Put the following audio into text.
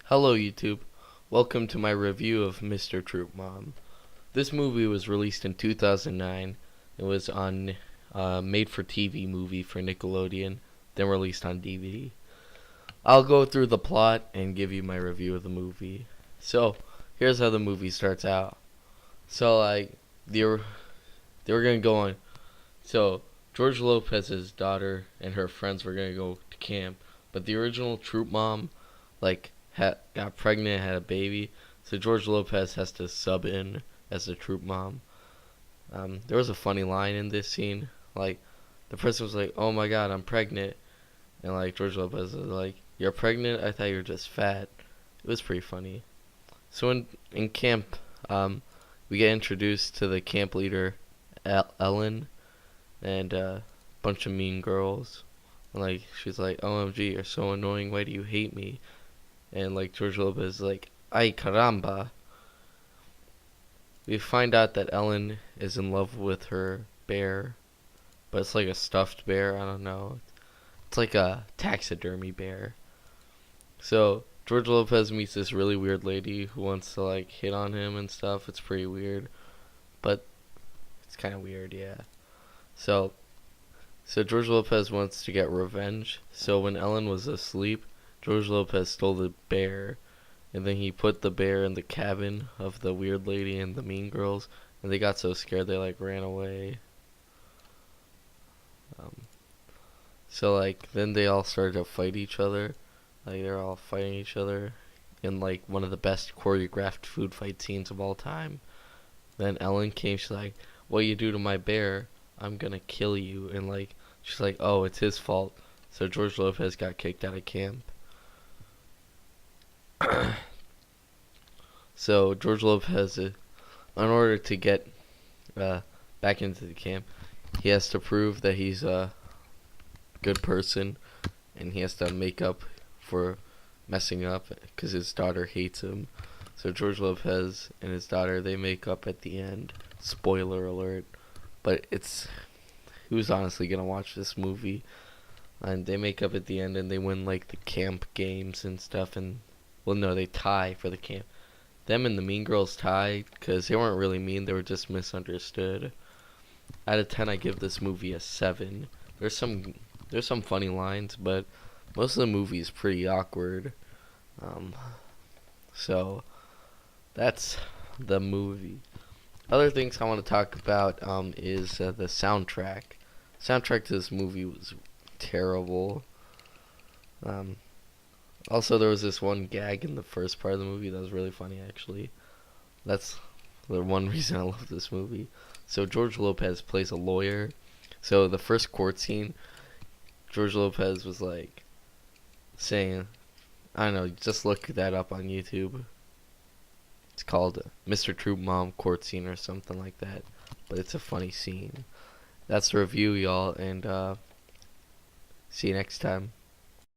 Hello YouTube, welcome to my review of Mr. Troop Mom. This movie was released in 2009. It was on made for TV movie for Nickelodeon, then released on DVD. I'll go through the plot and give you my review of the movie. So, here's how the movie starts out. So they were gonna go on. So George Lopez's daughter and her friends were gonna go to camp, but the original Troop Mom got pregnant, had a baby, so George Lopez has to sub in as the Troop Mom. There was a funny line in this scene, like the person was like, "Oh my God, I'm pregnant," and like George Lopez was like, "You're pregnant? I thought you were just fat." It was pretty funny. So in camp, we get introduced to the camp leader, Ellen, and a bunch of mean girls. And, like she's like, "OMG, you're so annoying. Why do you hate me?" And like George Lopez is like, "Ay caramba." We find out that Ellen is in love with her bear, but it's like a stuffed bear. I don't know. It's like a taxidermy bear. So George Lopez meets this really weird lady who wants to like hit on him and stuff. It's pretty weird, but it's kind of weird, yeah. So George Lopez wants to get revenge. So when Ellen was asleep, George Lopez stole the bear, and then he put the bear in the cabin of the weird lady and the mean girls, and they got so scared they like ran away. So like then they all started to fight each other, like they're all fighting each other in like one of the best choreographed food fight scenes of all time. Then Ellen came, she's like, "What you do to my bear, I'm gonna kill you," and like she's like, "Oh, it's his fault." So George Lopez got kicked out of camp. So George Lopez, in order to get back into the camp, he has to prove that he's a good person, and he has to make up for messing up because his daughter hates him. So George Lopez and his daughter, they make up at the end. Spoiler alert, but who's honestly gonna watch this movie? And they make up at the end, and they win like the camp games and stuff. And well, no, they tie for the camp. Them and the Mean Girls tie because they weren't really mean; they were just misunderstood. Out of 10, I give this movie a 7. There's some funny lines, but most of the movie is pretty awkward. So that's the movie. Other things I want to talk about is the soundtrack. Soundtrack to this movie was terrible. Also, there was this one gag in the first part of the movie that was really funny, actually. That's the one reason I love this movie. So George Lopez plays a lawyer. So the first court scene, George Lopez was like saying, I don't know, just look that up on YouTube. It's called Mr. Troop Mom court scene or something like that. But it's a funny scene. That's the review, y'all, and see you next time.